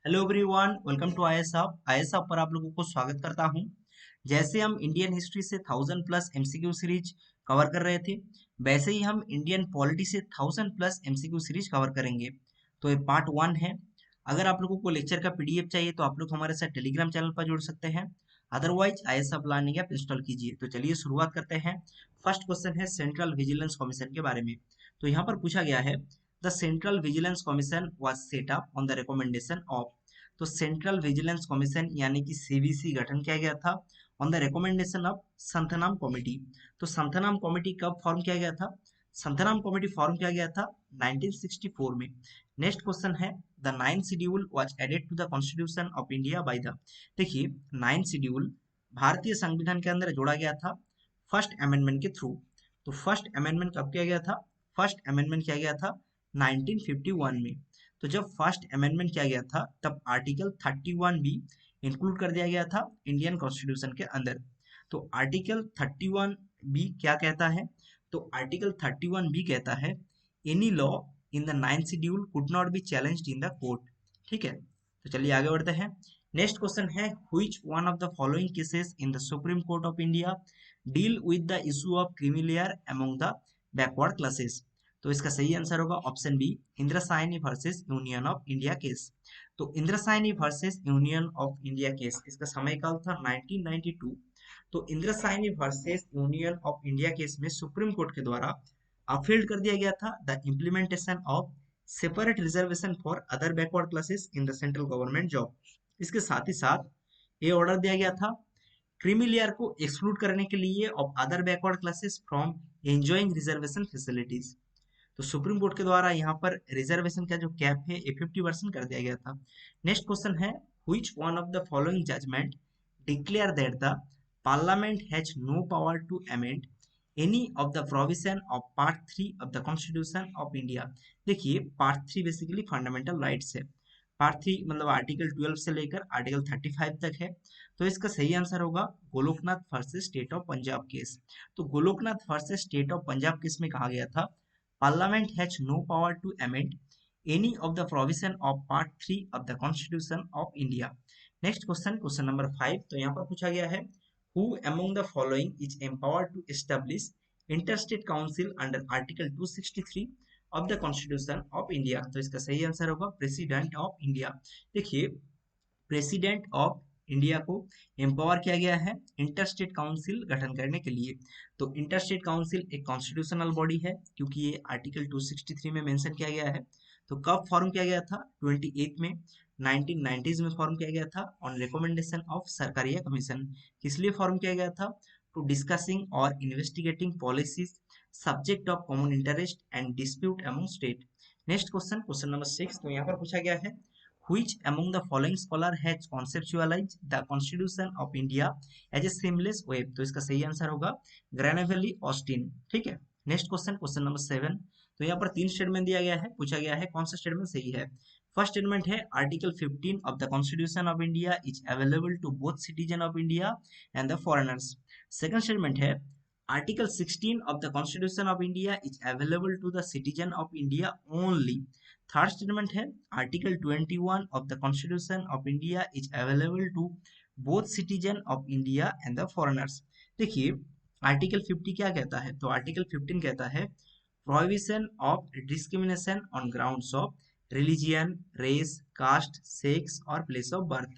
Hello everyone, welcome to IAS hub. IAS hub पर आप लोगों को स्वागत करता हूं। जैसे हम इंडियन हिस्ट्री से 1000+ एमसीक्यू सीरीज कवर कर रहे थे, वैसे ही हम इंडियन पॉलिटी से 1000+ एमसीक्यू सीरीज कवर करेंगे। तो ये पार्ट 1 है। अगर आप लोगों को लेक्चर का पीडीएफ चाहिए तो आप लोग हमारे साथ टेलीग्राम चैनल पर जुड़ सकते हैं। Otherwise IAS hub learning app install कीजिए। तो चलिए शुरुआत करते हैं। फर्स्ट क्वेश्चन है सेंट्रल विजिलेंस कमीशन के बारे में। तो यहाँ पर पूछा गया है, the central vigilance commission was set up on the recommendation of. तो सेंट्रल विजिलेंस कमीशन यानी कि सीवीसी गठन किया गया था on the recommendation of Santhanam committee. तो संथनाम कमेटी कब फॉर्म किया गया था? संथनाम कमेटी फॉर्म किया गया था 1964 में। नेक्स्ट क्वेश्चन है, the 9th schedule was added to the constitution of India by the. देखिए, 9th शेड्यूल भारतीय संविधान के अंदर जोड़ा गया था फर्स्ट अमेंडमेंट के थ्रू। तो फर्स्ट अमेंडमेंट कब किया गया था? फर्स्ट अमेंडमेंट किया गया था 1951 में। तो जब फर्स्ट अमेंडमेंट किया गया था तब आर्टिकल 31 बी इंक्लूड कर दिया गया था इंडियन कॉन्स्टिट्यूशन के अंदर। तो आर्टिकल 31 बी क्या कहता है? तो आर्टिकल 31 बी कहता है, any law in the 9th schedule could not be challenged in the court. ठीक है, तो चलिए आगे बढ़ते हैं। नेक्स्ट क्वेश्चन है, which one of the following cases in the Supreme Court of India deal with the issue of creamy layer among the backward classes. तो इसका सही आंसर होगा option B, Indra Sawhney versus Union of India case. तो Indra Sawhney versus Union of India case, इसका समय काल था 1992। तो Indra Sawhney versus Union of India case में सुप्रीम कोर्ट के द्वारा अपील्ड कर दिया गया था the implementation of separate reservation for other backward classes in the central government job. इसके साथ ही साथ ये ऑर्डर दिया गया था क्रीमी लेयर को एक्सक्लूड करने के लिए of other backward classes from enjoying reservation facilities. तो सुप्रीम कोर्ट के द्वारा यहाँ पर रिजर्वेशन का जो कैप है ये 50% कर दिया गया था। नेक्स्ट क्वेश्चन है, which one of the following judgement declare that the parliament has no power to amend any of the provision of part 3 of the constitution of India. देखिए, पार्ट 3 बेसिकली फंडामेंटल राइट्स है। Part 3 मतलब article 12 से लेकर article 35 तक है। तो इसका सही आंसर होगा Golaknath versus state of Punjab case. तो Golaknath versus state of Punjab case में कहा गया था, Parliament has no power to amend any of the provision of Part 3 of the Constitution of India. Next question, question number 5। तो यहाँ पर पूछा गया है, Who among the following is empowered to establish interstate council under Article 263 of the Constitution of India? तो इसका सही answer होगा प्रेसिडेंट ऑफ इंडिया। देखिए, प्रेसिडेंट ऑफ इंडिया को एम्पावर किया गया है इंटरस्टेट काउंसिल गठन करने के लिए। तो इंटरस्टेट काउंसिल एक कॉन्स्टिट्यूशनल बॉडी है क्योंकि ये आर्टिकल 263 में मेंशन किया गया है। तो कब फॉर्म किया गया था? 28 में 1990s में फॉर्म किया गया था on recommendation of Sarkaria commission. किस लिए फॉर्म किया गया था? टू डिस्कसिंग और investigating policies subject of common interest and dispute among state. Next question, question number 6। तो यहाँ पर पूछा गया है, which among the following scholar has conceptualized the constitution of India as a seamless web? तो इसका सही आंसर होगा ग्रेनेवली ऑस्टिन। ठीक है, नेक्स्ट क्वेश्चन, क्वेश्चन नंबर 7। तो यहाँ पर 3 स्टेटमेंट दिया गया है, पूछा गया है कौन सा स्टेटमेंट सही है। फर्स्ट स्टेटमेंट है, article 15 of the constitution of India is available to both citizen of India and the foreigners. Second statement है, article 16 of the constitution of India is available to the citizen of India only। Third statement है, article 21 of the constitution of India is available to both citizen of India and the foreigners. देखिए, article 50 क्या कहता है? तो article 15 कहता है prohibition of discrimination on grounds of religion, race, caste, sex और place of birth.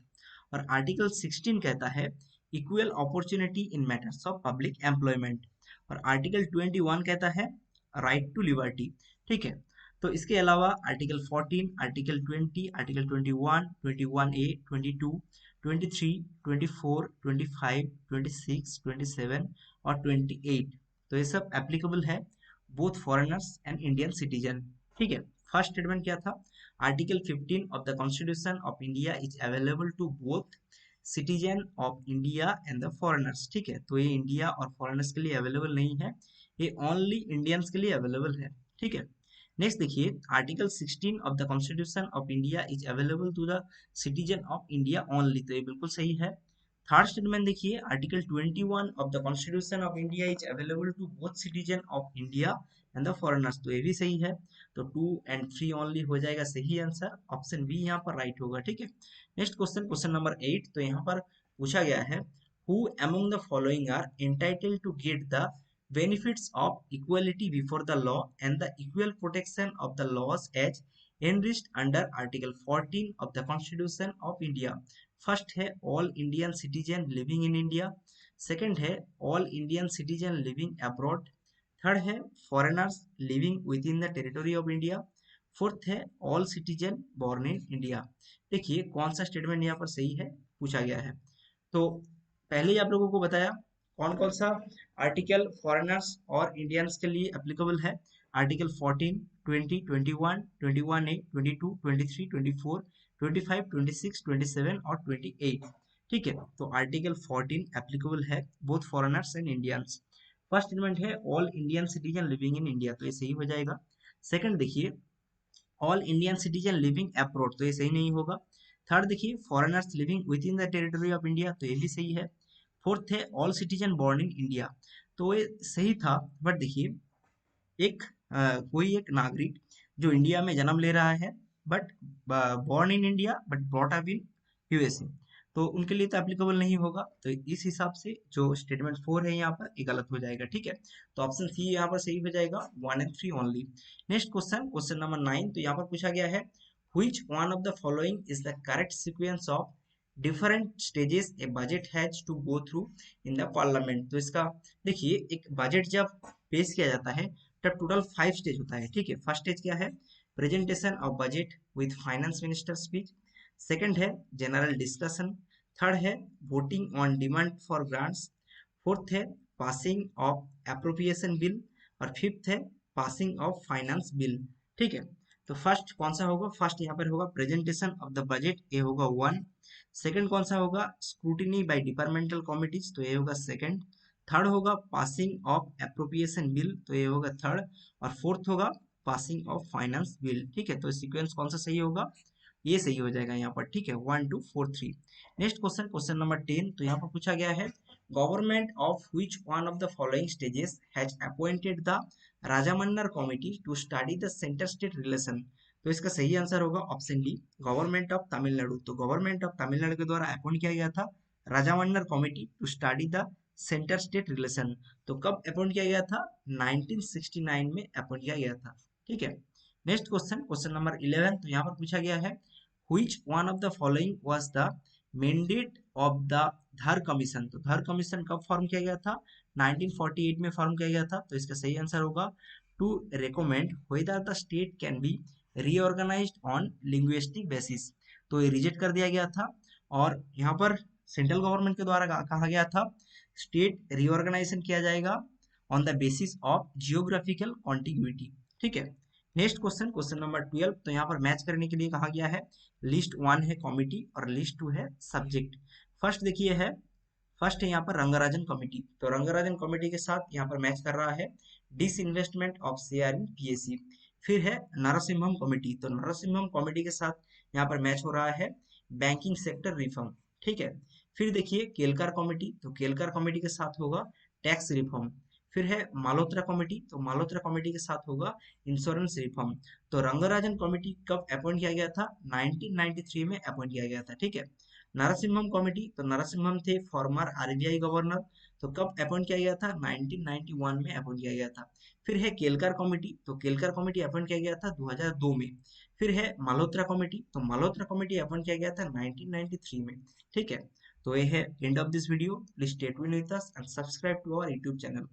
और article 16 कहता है equal opportunity in matters of public employment. और आर्टिकल 21 कहता है राइट टू लिबर्टी। ठीक है, तो इसके अलावा आर्टिकल 14, आर्टिकल 20, आर्टिकल 21, 21A, 22, 23, 24, 25, 26, 27 और 28, तो ये सब एप्लीकेबल है both foreigners and Indian citizen. ठीक है, फर्स्ट स्टेटमेंट क्या था? Article 15 of the constitution of India is available to both citizen of India and the foreigners. ठीक है, तो ये इंडिया और फॉरेनर्स के लिए अवेलेबल नहीं है, ये ओनली इंडियंस के लिए अवेलेबल है। ठीक है, नेक्स्ट देखिए, article 16 of the constitution of India is available to the citizen of India only, तो ये बिल्कुल सही है। थर्ड स्टेटमेंट देखिए, article 21 of the constitution of India is available to both citizen of India and the foreigners, तो ये भी सही है। तो 2 एंड 3 ओनली हो जाएगा सही आंसर, ऑप्शन बी यहाँ पर राइट होगा। ठीक है, नेक्स्ट क्वेश्चन, क्वेश्चन नंबर 8, तो यहाँ पर पूछा गया है who among the following are entitled to get the benefits of equality before the law and the equal protection of the laws as enriched under Article 14 of the Constitution of India। First है all Indian citizen living in India, second है all Indian citizen living abroad, third है foreigners living within the territory of India, fourth है all citizen born in India. देखिए कौन सा statement यहाँ पर सही है पूछा गया है। तो पहले ही आप लोगों को बताया कौन कौन सा आर्टिकल फॉरेनर्स और इंडियंस के लिए एप्लीकेबल है। आर्टिकल 14, 20, 21, 21A, 22, 23, 24, 25, 26, 27 और 28। ठीक है, तो आर्टिकल 14 एप्लीकेबल है both foreigners and Indians. First statement है all Indian citizen living in India, तो ये सही हो जाएगा। सेकंड देखिए all Indian citizen living abroad, तो ये सही नहीं होगा। थर्ड देखिए foreigners living within the territory of India, तो ये भी सही है। फोर्थ है all citizen born in India, तो ये सही था। बट देखिए एक कोई एक नागरिक जो इंडिया में जन्म ले रहा है but born in India but brought up in USA, तो उनके लिए तो एप्लीकेबल नहीं होगा। तो इस हिसाब से जो स्टेटमेंट 4 है यहाँ पर ये गलत हो जाएगा। ठीक है, तो ऑप्शन सी यहाँ पर सही हो जाएगा, 1 and 3 only. Next question, question number 9, तो यहाँ पर पूछा गया है which one of the following is the correct sequence of different stages a budget has to go through in the parliament. तो इसका देखिए एक बजट जब पेश किया जाता है तब टोटल 5 स्टेज होता है। ठीक है, फर्स्ट स्टेज क्या है, presentation of budget with finance minister speech, second है जनरल डिस्कशन, थर्ड है voting on demand for grants, fourth है पासिंग ऑफ अप्रोप्रिएशन बिल और फिफ्थ है पासिंग ऑफ फाइनेंस बिल। ठीक है, तो फर्स्ट कौन सा होगा, फर्स्ट यहाँ पर होगा प्रेजेंटेशन ऑफ द बजट, ये होगा 1। सेकंड कौन सा होगा, स्क्रूटिनी बाय डिपार्टमेंटल कमिटीज, तो ये होगा सेकंड। थर्ड होगा पासिंग ऑफ अप्रोप्रिएशन बिल, तो ये होगा थर्ड। और फोर्थ होगा पासिंग ऑफ फाइनेंस बिल। ठीक है, तो सीक्वेंस कौन सा सही होगा, ये सही हो जाएगा यहाँ पर। ठीक है, 1 2 4 3। नेक्स्ट क्वेश्चन, क्वेश्चन नंबर 10, तो यहाँ पर पूछा गया है government of which one of the following states has appointed the Rajamannar committee to study the centre state relation. तो इसका सही आंसर होगा option D, government of Tamil Nadu. तो गवर्नमेंट ऑफ तमिलनाडु के द्वारा अपॉइंट किया गया था Rajamannar committee to study the centre state relation. तो कब अपॉइंट किया गया था, 1969 में अपॉइंट किया गया था। ठीक है, नेक्स्ट क्वेश्चन, क्वेश्चन नंबर 11, तो यहाँ पर पूछा गया है which one of the following was the mandate of the धर कमीशन। तो धर कमीशन कब फॉर्म किया गया था, 1948 में फॉर्म किया गया था। तो इसका सही आंसर होगा to recommend whether the state can be reorganized on linguistic basis. तो ये रिजेक्ट कर दिया गया था और यहाँ पर सेंट्रल गवर्नमेंट के द्वारा कहा गया था स्टेट रीऑर्गेनाइजेशन किया जाएगा on the basis of geographical contiguity. ठीक है, नेक्स्ट क्वेश्चन, क्वेश्चन नंबर 12, तो यहाँ पर मैच करने के लिए कहा गया है लिस्ट 1 है कमिटी और लिस्ट 2 है सब्जेक्ट। फर्स्ट देखिए है, फर्स्ट है यहाँ पर रंगराजन कमेटी। तो रंगराजन कमेटी के साथ यहाँ पर मैच कर रहा है disinvestment of share in PSC. फिर है नरसिम्हम कमेटी, तो नरसिम्हम कमेटी के साथ यहाँ पर मैच हो रहा है बैंकिंग सेक्टर रिफॉर्म। ठीक है, फिर देखिए केलकर कमेटी, तो केलकर कमेटी के साथ होगा टैक्स रिफॉर्म। फिर है मालोत्रा कमेटी, तो मालोत्रा कमेटी के साथ होगा इंश्योरेंस रिफॉर्म। तो रंगराजन कमेटी कब अपॉइंट किया गया था, 1993 में अपॉइंट किया गया था। ठीक है, नरसिम्हम कमेटी, तो नरसिम्हम थे फॉर्मर आरबीआई गवर्नर। तो कब अपॉइंट किया गया था, 1991 में अपॉइंट किया गया था। फिर है केलकर कमेटी, तो केलकर कमेटी अपॉइंट किया गया था 2002 में। फिर है मल्होत्रा कमेटी, तो मल्होत्रा कमेटी अपॉइंट किया गया था 1993 में। ठीक है, तो ये है end of this video. Please stay tuned with us and subscribe to our YouTube channel.